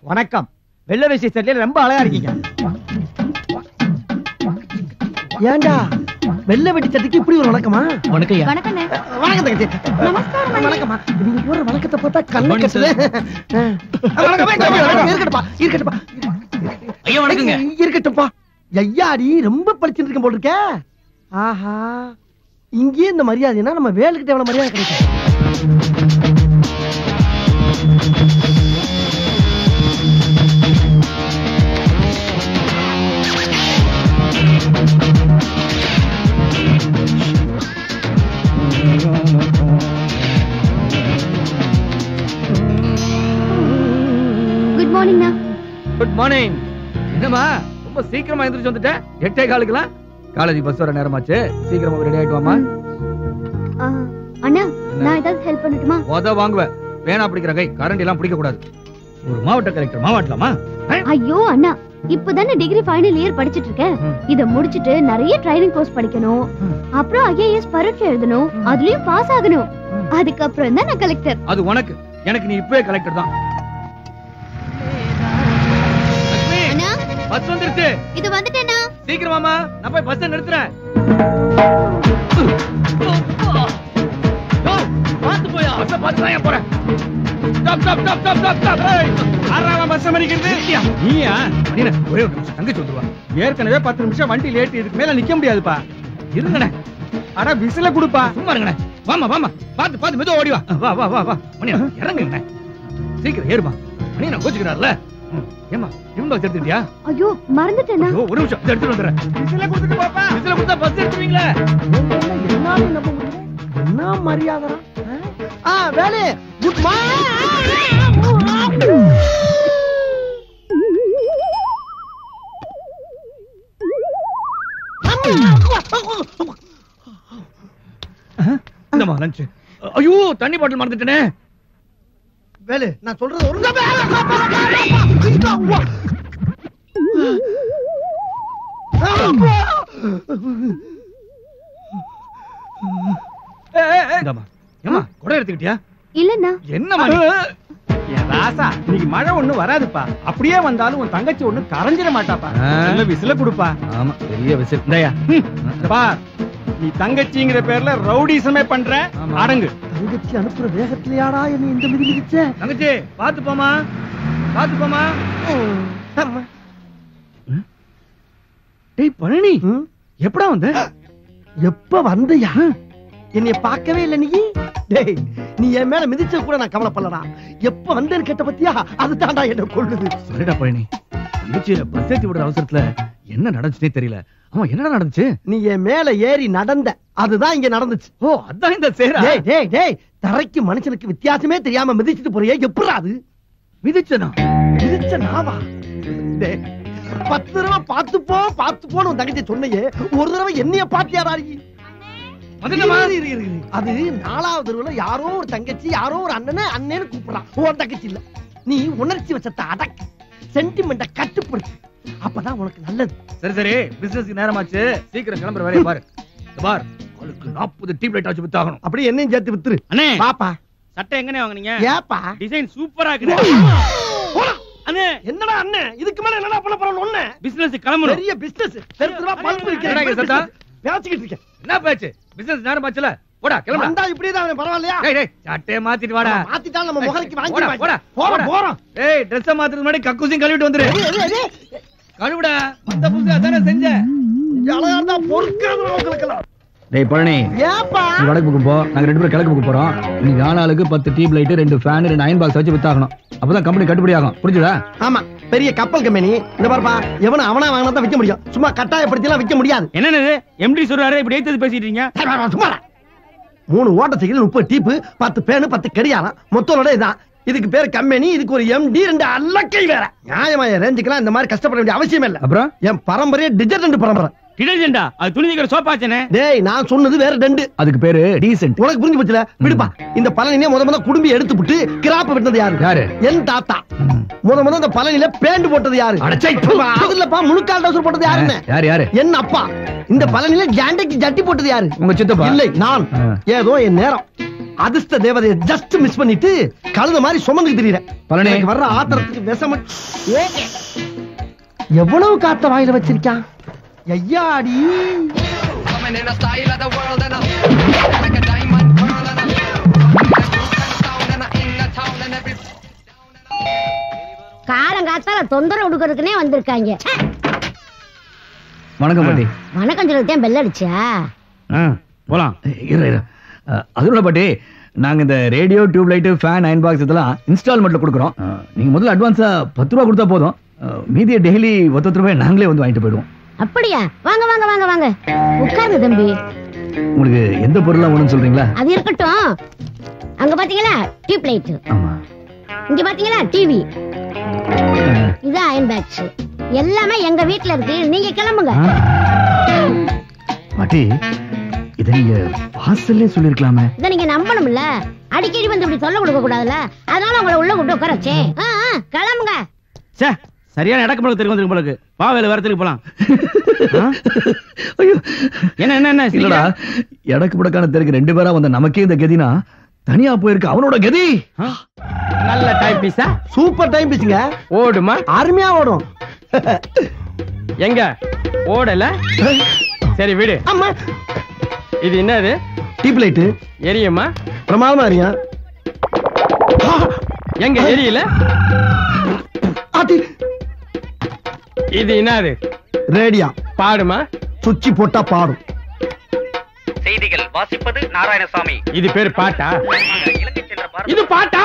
வணக்கம். வெள்ளை வேஷ்டி சட்டையில ரொம்ப அழகா இருக்கீங்க. ஏண்டா வெள்ளை வெட்டி சட்டைக்கு இப்படி ஒரு வணக்கமா? வணக்கம். வணக்கங்க. வணக்கம் தங்கச்சி. நமஸ்காரம். வணக்கம்மா. நீங்க போற வணக்கத்தை பார்த்தா கண்ணு கட்டுது. இருக்கட்டும்பா இருக்கட்டும்பா. ஐயா வணக்கங்க. இருக்கட்டும்பா. ஐயாடி ரொம்ப படிச்சுட்டு இருக்க போல் இருக்க. ஆஹா, இங்கே இந்த மரியாதைனா நம்ம வேலுக்கிட்ட எவ்வளவு மரியாதை கிடைக்கும். Good morning. Good morning. என்னமா ரொம்ப சீக்கிரமா எந்திரிச்சு வந்துட்டேன். 8:15 காலேஜ் பஸ் வர நேரமாச்சு. சீக்கிரமா ரெடி ஆயிட்டு வாமா. அண்ணா, நான் ஏதாவது ஹெல்ப் பண்ணட்டுமா? ஓத வாங்குவேன். பேனா பிடிக்கிற கை கரண்ட் எல்லாம் பிடிக்க கூடாது. ஒரு மாவட்ட கலெக்டர் மாவட்டலாமா? ஐயோ அண்ணா, இப்பதானே டிகிரி ஃபைனல் இயர் படிச்சிட்டு இருக்கேன். இத முடிச்சிட்டு நிறைய ட்ரைனிங் கோர்ஸ் படிக்கணும். அப்புறம் ஐஏஎஸ் பரீட்சை எழுதணும். அதுலயும் பாஸ் ஆகணும். அதுக்கப்புறம் தான் நான் கலெக்டர். அது உனக்கு. எனக்கு நீ இப்பவே கலெக்டர் தான். அண்ணா, பஸ் வந்துருச்சு. இது வந்துட்டேனா? சீக்கிரமாமா, நான் போய் பஸ் நிறுத்துறேன். பாத்து போயா. பஸ் பாத்து தான் போறேன். Stop stop stop stop stop stop. ஆறாம பஸ் மறிக்கிறது. நீயா? நீனே ஒரே ஒரு நிமிஷம் தங்கச்சி வந்துருவா. ஏற்கனவே 10 நிமிஷம் வண்டி லேட். இதுக்கு மேல நிக்க முடியாதுப்பா. இருங்கண்ணே. அட விசில குடுப்பா. சும்மா இருங்கண்ணே. வாமா வாமா. பாத்து பாத்து மெதுவா ஓடி வா. வா வா வா வா. மணி இறங்குங்கண்ணே. சீக்கிரம் ஏறுமா. மணி நான் கோச்சுக்கிறார்ல. ஏமா இவன் பஸ் எடுத்துட்டியா? ஐயோ மறந்துட்டேனா? ஒரு நிமிஷம் எடுத்துட்டு வந்துறேன். விசில குடுத்துட்டு பாப்பா. விசில குடுத்தா பஸ் எடுத்துவீங்களா? என்னால நம்ப முடியல. என்ன மரியாதை? Velu good morning. இந்தமா லஞ்ச். ஐயோ தண்ணி பாட்டில் மறந்துட்டேனே. வேலு நான் சொல்றது ஒரு ஏமா குடை எடுத்துக்கிட்டியா? இல்லண்ணா. என்னமா என் ராசா, இன்னைக்கு மழை ஒண்ணு வராதுப்பா. அப்படியே வந்தாலும் உன் தங்கச்சி ஒண்ணு கரைஞ்சிட மாட்டாப்பா. விசில குடுப்பா. ஆமா பெரிய விசில். இந்தயா பா, நீ தங்கச்சிங்கிற பேர்ல ரவுடிசமே பண்ற. அடங்கு. தங்கச்சி அனுப்புற வேகத்திலேயாடா என்ன இந்த மிதி மிதிச்ச? தங்கச்சி பாத்து போமா, பாத்து போமா. டேய் பழனி, எப்படா வந்த? எப்ப வந்தயா? என்னைய பார்க்கவே இல்ல நீ? டேய், நீ என் மேல மிதிச்ச கூட நான் கவலைப்படலடா. எப்ப வந்தேன்னு கேட்ட பத்தியா? அது தாண்டா என்ன கொள்ளுது. சரிடா பழனி, தங்கச்சியில பஸ் ஏத்தி விடுற அவசரத்துல என்ன நடந்துச்சுனே தெரியல. ஆமா என்னடா நடந்துச்சு? நீ என் மேல ஏறி நடந்த, அதுதான் இங்க நடந்துச்சு. ஓ அதான் இந்த சேரா. டேய் டேய் டேய், தரைக்கு மனுஷனுக்கு வித்தியாசமே தெரியாம மிதிச்சிட்டு போறியே, எப்படா அது? மிதிச்சனா? மிதிச்ச நாவா? டேய் 10 தடவை பாத்து போன்னு உன் தங்கச்சி சொன்னையே, ஒரு தடவை என்னைய பாத்தியாடா? அது 4வது தடவை யாரோ ஒரு தங்கச்சி யாரோ ஒரு அண்ணன்னு கூப்பிடுறான். உன் தங்கச்சி இல்ல. நீ உணர்ச்சி வச்சத்தை அடக்கு, சென்டிமெண்ட கட்டுப்படுத்து. அப்பதான் உனக்கு நல்லது. சரி சரி, பிசினஸ்க்கு நேரமாச்சு. சீக்கிரம் கிளம்புற வேலையை பாரு. பார், உங்களுக்கு 40 டியூப் லைட் ஆச்சு வித்தாகணும். அப்படியே என்னையும் சேர்த்து வித்துரு. அண்ணே பாப்பா, சட்டை எங்கனே வாங்குனீங்க? ஏப்பா டிசைன் சூப்பரா இருக்கு. அண்ணே என்னடா அண்ணே, இதுக்கு மேல என்னடா பண்ண போறோம்? ஒண்ணே பிசினஸ் கிளம்பணும். பெரிய பிசினஸ். தெருத்துவா பல்ப் விக்கிறேன். பேசிக்கிட்டு இருக்கேன். என்ன பேச்சு? பிசினஸ் நேரமாச்சுல. போடா கிளம்பு. வந்தா இப்படியே தான் பரவாயில்லையா? டேய் டேய், சட்டையை மாத்திட்டு வாடா. மாத்திட்டா நம்ம முகரைக்கு வாங்கி போடா போடா போறோம். டேய் Dress மாத்துறது முன்னாடி கக்கூசியும் கழுவிட்டு வந்துரு. கழுவுடா. அந்த புதுசா தானே செஞ்ச. அழகா பொறுக்காத உங்களுக்குலாம். டேய் பழனி, ஏப்பா நீ வடக்கு பக்கம் போ, நாங்க 2 பேரும் கிழக்கு பக்கம் போறோம். நீங்க ஆளாளுக்கு 10 tube light, 2 fan, 2 iron box வச்சு வித்தாகணும். அப்பதான் கம்பெனி கட்டுப்படி ஆகும். புரிஞ்சுதா? ஆமா, பெரிய கப்பல் கம்பெனி. இந்த பாருப்பா, எவன அவனா வாங்கினா தான் விக்க முடியும். சும்மா கட்டாயப்படுத்தி எல்லாம் விக்க முடியாது. என்னது எம்டி சொல்றாரு, இப்படி ஏத்து பேசிட்டு இருக்கீங்க? சும்மா 3 ஓட்ட சைக்கிள், 30 டீப்பு, 10 பேனு, 10 கடியாரம், மொத்தம் இதான். இதுக்கு பேரு கம்பெனி. இதுக்கு ஒரு எம்டி, 2 அல்லக்கை வேற. நியாயമായ ரேஞ்சுக்கெல்லாம் இந்த மாதிரி கஷ்டப்பட வேண்டிய அவசியம் இல்ல. அப்புறம் என் பரம்பரையே டிஜர்டன்ட் பரம்பரை. டிடர்ஜென்டா? அது துணி தீக்கிற சோப்பாச்சனே. டேய், நான் சொன்னது வேற டெண்டு. அதுக்கு பேரு டீசன்ட். உனக்கு புரிஞ்சு போச்சுல? விடுப்பா. இந்த பழனியே முத குடும்பி எடுத்துப்புட்டு கிராப்ப விட்டது யாரு? என் தாத்தா. முத இந்த பழனியில பேண்ட் போட்டது யாரு? அதுலப்பா முழுக்கால் டவுசர் போட்டது யாருன்னு? யாரு? என் அப்பா. இந்த பழனியில ஜாண்டைக்கு ஜட்டி போட்டது யாரு? உங்க சித்தப்பா. இல்லை, நான். ஏதோ என் நேரம். அதிர்ஷ்ட தேவதையை ஜஸ்ட் மிஸ் பண்ணிட்டு கழுத மாதிரி சுமந்து திரியறேன். பழனி. எனக்கு வர்ற ஆத்திரத்துக்கு விஷம எவ்வளவு காத்த வாயில வச்சிருக்கான் ஐயாடி. காலங்காத்தால தொந்தரவு கொடுக்கறதுக்குனே வந்திருக்காங்க. வணக்கம் பாட்டி. வணக்கம் சொல்லிட்டேன், பெல் அடிச்சா போலாம். அதோட பாட்டி, நாங்க இந்த radio, tube light, fan, iron box இதெல்லாம் இன்ஸ்டால்மெண்ட்ல கொடுக்குறோம். நீங்க முதல்ல அட்வான்ஸா 10 ரூபா கொடுத்தா போதும். மீதியை டெய்லி 10 ரூபாய் நாங்களே வந்து வாங்கிட்டு போயிடுவோம். அப்படியா? வாங்க வாங்க வாங்க வாங்க, உட்காருங்க தம்பி. உங்களுக்கு எந்த பொருளா வேணும்னு சொல்றீங்களா? அது இருக்கட்டும். அங்க பாத்தீங்களா டியூப் லைட், ஆமா. இங்க பாத்தீங்களா டிவி, இது அயன் பாக்ஸ், எல்லாமே எங்க வீட்ல இருக்கு. நீங்க கிளம்புங்க. பாட்டி, இத நீங்க வாசல்லே சொல்லிருக்கலாமே. இத நீங்க நம்பணும்ல, அடிக்கடி வந்து இப்படி சொல்ல கொடுக்க கூடாதுல்ல, அதனால உங்களை உள்ள கூட்டு உட்கார வச்சேன். கிளம்புங்க. சரியான இடக்கு போல தெரியும் உங்களுக்கு. வா, வேலை வரத்துக்கு போலாம். ஐயோ, என்ன என்ன என்ன இல்லடா, இடக்கு புடக்கான தெருக்கு 2 பேரா வந்த நமக்கே இந்த கதினா, தனியா போயிருக்கு அவனோட கதி. நல்ல டைம் பீஸா? சூப்பர் டைம் பீஸுங்க. ஓடுமா? அருமையா ஓடும். எங்க ஓடல? சரி விடு. அம்மா, இது என்னது? Tube light. எரியுமா? பிரமாதமா எரியும். எங்க எரியல? இது என்னது? ரேடியா. பாடுமா? சுச்சி போட்டா பாடும். செய்திகள் வாசிப்பது நாராயணசாமி. இது பேர் பாட்டா? இது பாட்டா?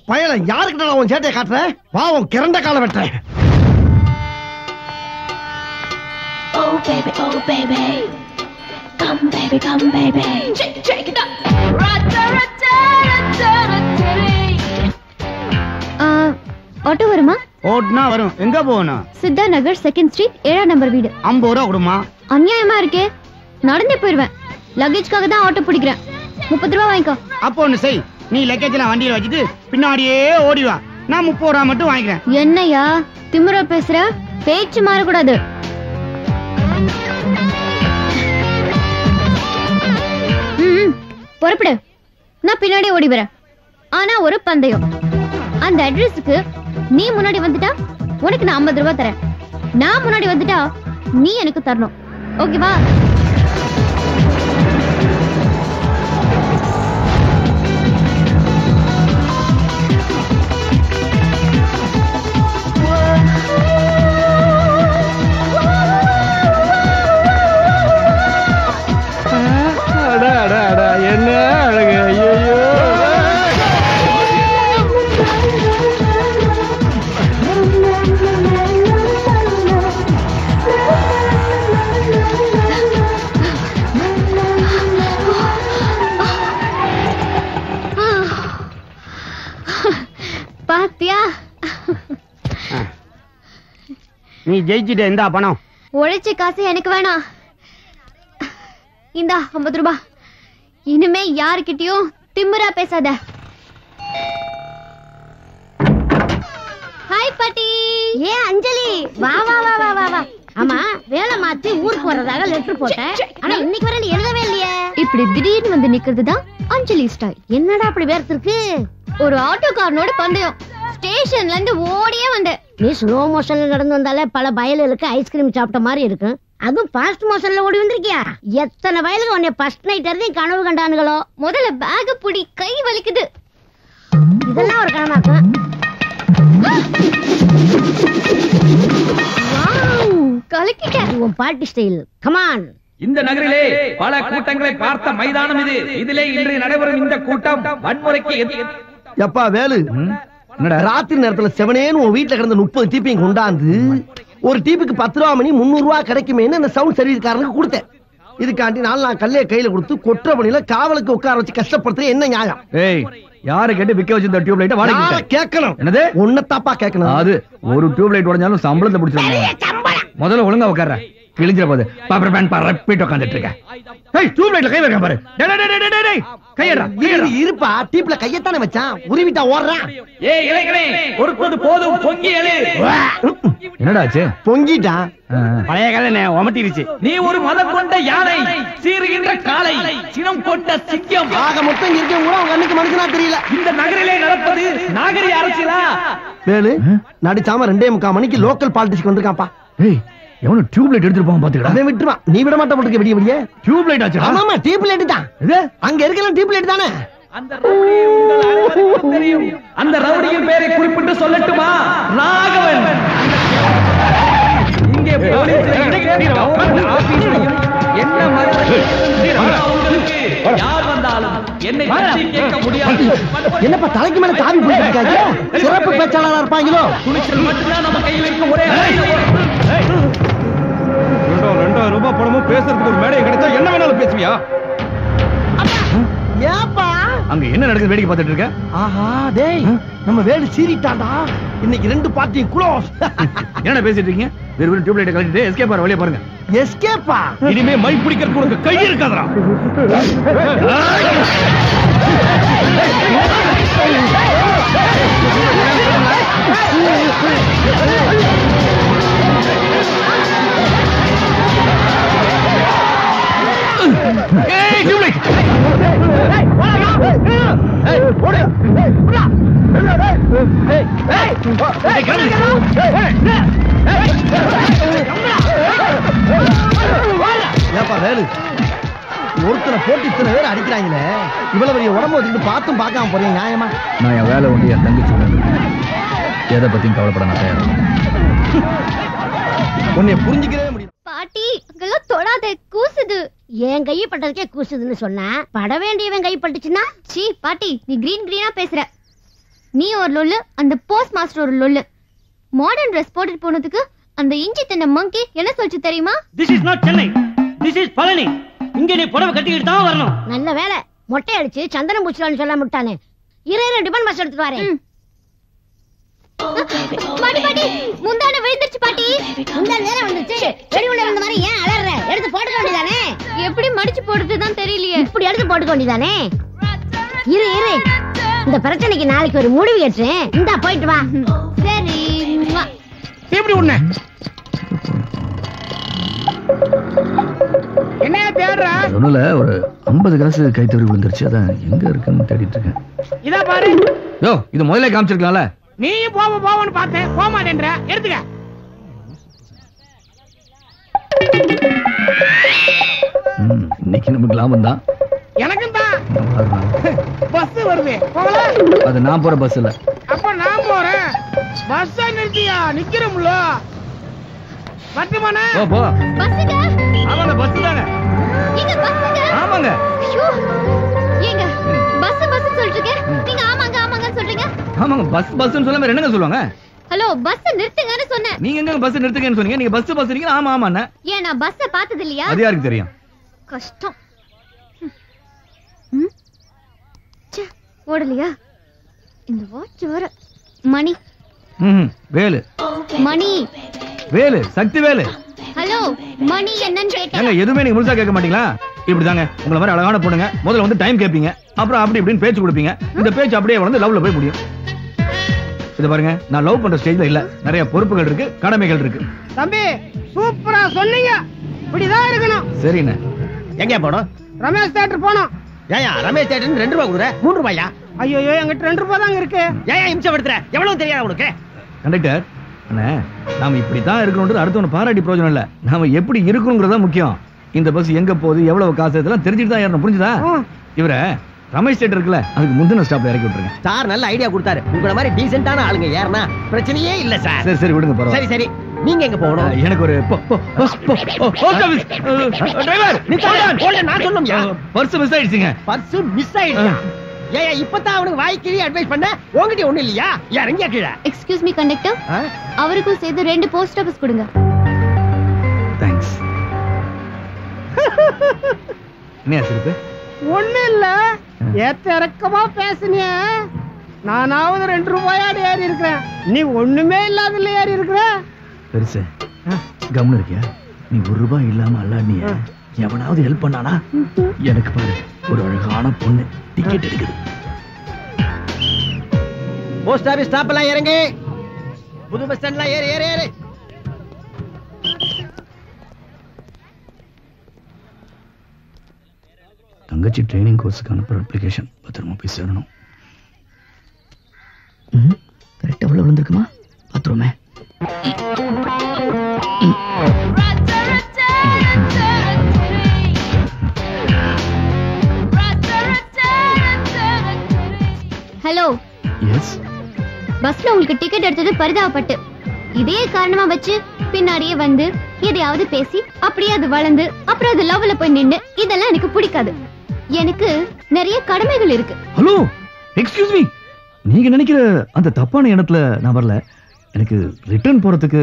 பயல யாருக்கிட்ட நான் உன் சேட்டையை காட்டுறேன்? பாவம் கிறண்ட கால வெட்டுறேன். Oh baby, come baby, come baby, shake it up. Auto வருமா? ஓட்னா வரும். எங்க போகணும்? சித்தா நகர் 2nd ஸ்ட்ரீட் 7ஆம் நம்பர் வீடு. 50 ரூபா கொடுமா? அநியாயமா இருக்கே. நடந்தே போயிருவேன். லக்கேஜ்க்காக தான் ஆட்டோ பிடிக்கிறேன். 30 ரூபா வாங்கிக்கோ. அப்போ ஒண்ணு செய், நீ லக்கேஜ்ல வண்டியில வச்சுட்டு பின்னாடியே ஓடி வா. நான் 30 ரூபா மட்டும் வாங்கிக்கிறேன். என்னையா திமிரா பேசுற? பேச்சு மாறக்கூடாது. பொறுப்படு. நான் பின்னாடி ஓடி வரேன். ஆனா ஒரு பந்தயம். அந்த அட்ரஸுக்கு நீ முன்னாடி வந்துட்டா உனக்கு நான் 50 ரூபாய் தரேன். நான் முன்னாடி வந்துட்டா நீ எனக்கு தரணும். ஓகேவா? என்ன அழகு! ஐயோ, பாத்தியா? நீ ஜெயிச்சிட்ட. இந்த பணம் உழைச்ச காசு எனக்கு வேணாம். இந்தா 50 ரூபாய். இனிமே யாருக்கிட்டயும் திமிரா பேசாத. ஹாய் பாட்டி. ஏ அஞ்சலி, வா வா வா வா வா வா. ஆமா, வேலை மாத்தி ஊருக்கு வர்றதாக லெட்டர் போட்டேன். ஆனா இன்னைக்கு வர நீ எழுதவே இல்லையே. இப்படி திடீர்னு வந்து நிக்கிறதுதான் அஞ்சலி ஸ்டைல். என்னடா அப்படி வேர்த்திருக்கு? ஒரு ஆட்டோக்காரனோட பந்தயம். ஸ்டேஷன்ல இருந்து ஓடியே வந்தேன். நீ ஸ்லோ மோஷன்ல நடந்து வந்தாலே பல வயலுக்கு ஐஸ்கிரீம் சாப்பிட்ட மாதிரி இருக்கும். அதுவும் ஃபாஸ்ட் மோஷன்ல ஓடி வந்திருக்கியா? எத்தனை வயலுக்கு உன்னை ஃபர்ஸ்ட் நைட் இருந்து கனவு கண்டானுங்களோ. முதல்ல பேக் புடி, கை வலிக்குது. இதெல்லாம் ஒரு கனவாக்கும். கலக்கிட்ட உன் பாட்டி ஸ்டைல். கமான். இந்த நகரிலே பல கூட்டங்களை பார்த்த மைதானம் இது. இதிலே இன்று நடைபெறும் இந்த கூட்டம் வன்முறைக்கு எப்பா வேலு, ராத்திரி நேரத்துல செவனேன்னு உன் வீட்டுல கிடந்த 30 டீப்பையும் கொண்டாந்து ஒரு டீப்புக்கு 10 ரூபா மணி 300 ரூபா கிடைக்குமேன்னு அந்த சவுண்ட் சர்வீஸ்காரனுக்கு கொடுத்தேன். இதுக்காண்டி நான் கல்லைய கையில கொடுத்து கொற்ற பணியில காவலுக்கு உட்கார வச்சு கஷ்டப்படுத்துற என்ன நியாயம்? ஏய், யாரை கேட்டு விக்க வச்சிருந்த டியூப் லைட்ட வாடகை கேட்கணும். என்னது? உன்னத்தாப்பா கேட்கணும். அது ஒரு டியூப் லைட் உடைஞ்சாலும் சம்பளத்தை பிடிச்சிருங்க. முதல்ல ஒழுங்கா உட்கார்ற. கிழிஞ்சிர போது பாப்பர் பேன் பரப்பிட்டு உட்கார்ந்துட்டு இருக்க. ஏய், டியூப் லைட்ல கை வைக்க பாரு. டேய் டேய் டேய் டேய். கையடா இருப்பா டீப்ல கையத்தானே வச்சான் உருவிட்டா ஓடுறான். ஏய் இளைஞனே பொறுத்தது போதும் பொங்கி எழு. என்னடாச்சு? பொங்கிட்டான். பழைய கதை ஒமட்டிருச்சு. நீ ஒரு மதம் கொண்ட யானை, சீறுகின்ற காளை, சினம் கொண்ட சிங்கம். ஆக மொத்தம் இருக்க கூட உங்க கண்ணுக்கு மனுஷனா தெரியல. இந்த நகரிலே நடப்பது நாகரிக அரசியலா? வேலு நடிச்சாம 2:45 மணிக்கு லோக்கல் பாலிடிக்ஸ் வந்திருக்கான்ப்பா. ஏய் எவனோ டியூப் லைட் எடுத்துட்டு போவான் பாத்துக்கடா. அவன் விட்டுருவான். நீ விட மாட்ட போட்டுக்க விடிய விடிய. டியூப் லைட் ஆச்சு. ஆமாமா டியூப் லைட் தான். அங்க இருக்கலாம் டியூப் லைட் தானே. அந்த ரவுடி உங்கள் அனைவருக்கும் தெரியும். அந்த ரவுடியின் பேரை குறிப்பிட்டு சொல்லட்டுமா? ராகவன். இங்கே போலீஸ் என்ன உங்களுக்கு யார் வந்தாலும் என்னை பற்றி கேட்க முடியாது. என்னப்பா தலைக்கு மேல தாவி போயிருக்காங்க. சிறப்பு பேச்சாளரா இருப்பாங்களோ? துணிச்சல் மட்டும்தான் நம்ம கையில் இருக்க ஒரே 2000 ரூபாய் பணமும் பேசுறதுக்கு ஒரு மேடை கிடைச்சா என்ன வேணாலும் பேசுவியா? ஏப்பா அங்க என்ன நடக்குது வேடிக்கை பார்த்துட்டு இருக்க? ஆஹா டேய் நம்ம வேலு சீறிட்டான்டா. இன்னைக்கு 2 பார்ட்டியும் க்ளோஸ். என்ன பேசிட்டு இருக்கீங்க? வெறும் டியூப் லைட் கழட்டிட்டு எஸ்கேப் ஆற வழிய பாருங்க. எஸ்கேப்பா? இனிமே மை பிடிக்கிறதுக்கு உனக்கு கை இருக்காதடா. ஏய் டியூப் லைட். ஏய் ஓடு. ஏய் ஏப்பா வேலு ஒருத்தனை போட்டு இத்தனை பேர் அடிக்கிறாங்களே. இவ்வளவு பெரிய உடம்பு வச்சுட்டு பார்த்தும் பார்க்காம போறீங்க நியாயமா? நான் என் வேலை ஒன்று என் தங்கச்சி எதை பத்தியும் கவலைப்பட நான் தயார். உன்னை புரிஞ்சுக்கவே முடியும். பாட்டி அங்கெல்லாம் தொடாதே, கூசுது. என் கையை பட்டதுக்கே கூசுதுன்னு சொன்னா பட வேண்டியவன் கை பட்டுச்சுன்னா? சீ பாட்டி, நீ கிரீனா பேசுற. நீ ஒரு லொல்லு, அந்த போஸ்ட் மாஸ்டர் ஒரு லொல்லு. மாடர்ன் ட்ரெஸ் போட்டுட்டு போனதுக்கு அந்த இஞ்சி தின்ன மங்கி என்ன சொல்லிச்சு தெரியுமா? This is not Chennai. This is Palani. இங்க நீ புடவை கட்டிக்கிட்டு தான் வரணும். நல்ல வேலை மொட்டை அடிச்சு சந்தனம் பூச்சலான்னு சொல்ல முட்டானே. இரு டிபன் மாஸ்டர் எடுத்துட்டு வரேன். பாட்டி பாட்டி முந்தான விழுந்துருச்சு பாட்டி. முந்தான நேரம் வந்துச்சு. வெடி உள்ள வந்த மாதிரி ஏன் அலறற? எடுத்து போட்டுக்க வேண்டியதானே. எப்படி மடிச்சு போடுறதுதான் தெரியலையே. இப்படி எடுத்து போட்டுக்க வேண்டியதானே. இரு இந்த பிரச்சனைக்கு நாளைக்கு ஒரு முடிவு கட்டுறேன். இந்தா போயிட்டு வா. சரி எப்படி உன்ன என்ன தேடுற? சொன்னல ஒரு 50 காசு கை தவறி விழுந்துருச்சு. அதான் எங்க இருக்குன்னு தேடிட்டு இருக்கேன். இதா பாரு. யோ இது முதல்ல காமிச்சிருக்கலாம்ல. நீயும் போவன்னு பார்த்தேன், போக மாட்டேன்ற. எடுத்துக்க. இன்னைக்கு நமக்கு லாபம் தான். எனக்கும் தான். பஸ் வருது போகல. அது நான் போற பஸ் இல்ல. அப்ப நான் போறேன். பஸ் நிறுத்தியா நிக்கிறோம்ல. பத்துமானே போ போ. பஸ்ஸுங்க. ஆமாங்க பஸ் தானே. இங்க பஸ்ஸுங்க. ஆமாங்க. ஐயோ ஏங்க பஸ் சொல்லிட்டு இருக்கேன். நீங்க ஆமாங்க சொல்றீங்க. ஆமாங்க பஸ்ன்னு சொல்லாம என்னங்க சொல்லுவாங்க? ஹலோ பஸ் நிறுத்துங்கன்னு சொன்னேன். நீங்க எங்க பஸ் நிறுத்துங்கன்னு சொன்னீங்க? நீங்க பஸ் நீங்க ஆமா ஆமாண்ணே. ஏன் நான் பஸ்ஸ பார்த்தது இல்லையா? அது யாருக்கு தெரியும்? கஷ்டம். ஓடலையா இந்த வாட்ச் வர? மணி வேலு மணி வேலு சக்தி வேலு. ஹலோ மணி என்னன்னு கேட்டேன். எதுவுமே நீங்க முழுசா கேட்க மாட்டீங்களா? இப்படிதாங்க உங்களை மாதிரி அழகான பொண்ணுங்க முதல்ல வந்து டைம் கேட்பீங்க, அப்புறம் அப்படி இப்படின்னு பேச்சு கொடுப்பீங்க. இந்த பேச்சு அப்படியே வந்து லவ்ல போய் முடியும். இது பாருங்க, நான் லவ் பண்ற ஸ்டேஜ்ல இல்ல. நிறைய பொறுப்புகள் இருக்கு, கடமைகள் இருக்கு. தம்பி சூப்பரா சொன்னீங்க. இப்படிதான் இருக்கணும். சரிண்ணே. எங்க போனோம்? ரமேஷ் தியேட்டர் போனோம். ஏயா ரமேஷ் தேட்டர் 2 ரூபாய் கொடுற? 3 ரூபாயா? ஐயோ எங்கிட்ட 2 ரூபாய் தாங்க இருக்கு. ஏயா இம்சப்படுத்துற? எவ்வளவு தெரியாது உனக்கு? கண்டக்டர் அண்ணே, நாம இப்படித்தான் இருக்கணும்ன்றது அடுத்தவனை பாராட்டி பிரயோஜனம் இல்ல. நாம எப்படி இருக்கணுங்கிறதா முக்கியம். இந்த பஸ் எங்க போகுது, எவ்வளவு காசு, இதெல்லாம் தெரிஞ்சுட்டு தான் ஏறணும். புரிஞ்சுதா? இவரை ரமேஷ் தேட்டர் இருக்குல்ல, அதுக்கு முந்தின ஸ்டாப்ல இறக்கி விட்டுருங்க. சார் நல்ல ஐடியா கொடுத்தாரு. உங்கள மாதிரி டீசென்ட்டான ஆளுங்க ஏறனா பிரச்சனையே இல்ல சார். சரி சரி விடுங்க பரவாயில்லை. சரி நீங்க எங்க போகணும்? எனக்கு ஒரு டிரைவர் நான் சொல்லணும்யா. பர்ஸ் மிஸ் ஆயிடுச்சுங்க. பர்ஸ் மிஸ் ஆயிடுச்சா? ஏயா இப்பதான் அவனுக்கு வாய்க்கிழி அட்வைஸ் பண்ண. உங்ககிட்ட ஒண்ணு இல்லையா? இறங்கியா கீழே. எக்ஸ்கியூஸ் மீ கண்டக்டர், அவருக்கும் சேர்த்து 2 போஸ்ட் ஆபீஸ் கொடுங்க. தேங்க்ஸ். என்ன சிரிப்பு? ஒண்ணு இல்ல, ஏத்த இறக்கமா பேசுனிய. நானாவது 2 ரூபாயாடி ஏறி இருக்கிறேன். நீ ஒண்ணுமே இல்லாதல ஏறி இருக்கிற. பெருசு கவனம் இருக்கியா? நீ 1 ரூபாய் இல்லாம அல்லாடிய எவனாவது ஹெல்ப் பண்ணானா? எனக்கு பாரு ஒரு அழகான பொண்ணு டிக்கெட் எடுக்குது. போஸ்ட் ஆபீஸ் ஸ்டாப் எல்லாம் இறங்கு. புது பஸ் ஸ்டாண்ட்ல ஏறு ஏறு ஏறு. தங்கச்சி ட்ரைனிங் கோர்ஸுக்கு அனுப்புற அப்ளிகேஷன் பத்திரமா போய் சேரணும். கரெக்டா உள்ள விழுந்திருக்குமா? பாத்துருமே. ஹலோ. எஸ். பஸ்ல உங்களுக்கு டிக்கெட் எடுத்தது பரிதாபப்பட்டு இதே காரணமா வச்சு பின்னாடியே வந்து எதையாவது பேசி அப்படியே அது வளர்ந்து அப்புறம் அது லவ்ல போய் நின்னு இதெல்லாம் எனக்கு பிடிக்காது. எனக்கு நிறைய கடமைகள் இருக்கு. Hello, excuse me. நீங்க நினைக்கிற அந்த தப்பான இடத்துல நான் வரல. எனக்கு ரிட்டர்ன் போறதுக்கு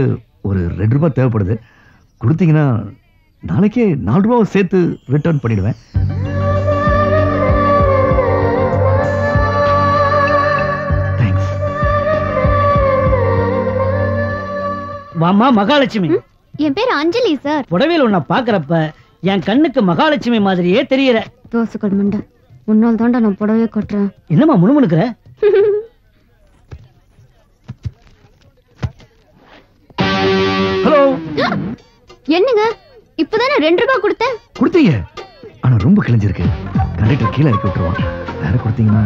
ஒரு 2 ரூபாய் தேவைப்படுது. கொடுத்தீங்கன்னா நாளைக்கே 4 ரூபாவை சேர்த்து ரிட்டர்ன் பண்ணிடுவேன். வாமா மகாலட்சுமி. என் பேர் அஞ்சலி சார். புடவையில் உன்னை பாக்குறப்ப என் கண்ணுக்கு மகாலட்சுமி மாதிரியே தெரியற. தோசுகள் மண்டை முன்னால் தாண்டா நான் புடவையே கட்டுறேன். என்னம்மா முணுமுணுக்கிற? ஹலோ. என்னங்க இப்பதானே 2 ரூபாய் கொடுத்தேன். கொடுத்தீங்க, ஆனா ரொம்ப கிழிஞ்சிருக்கு. கண்டக்டர் கீழே இறக்கி விட்டுருவான். வேற கொடுத்தீங்கன்னா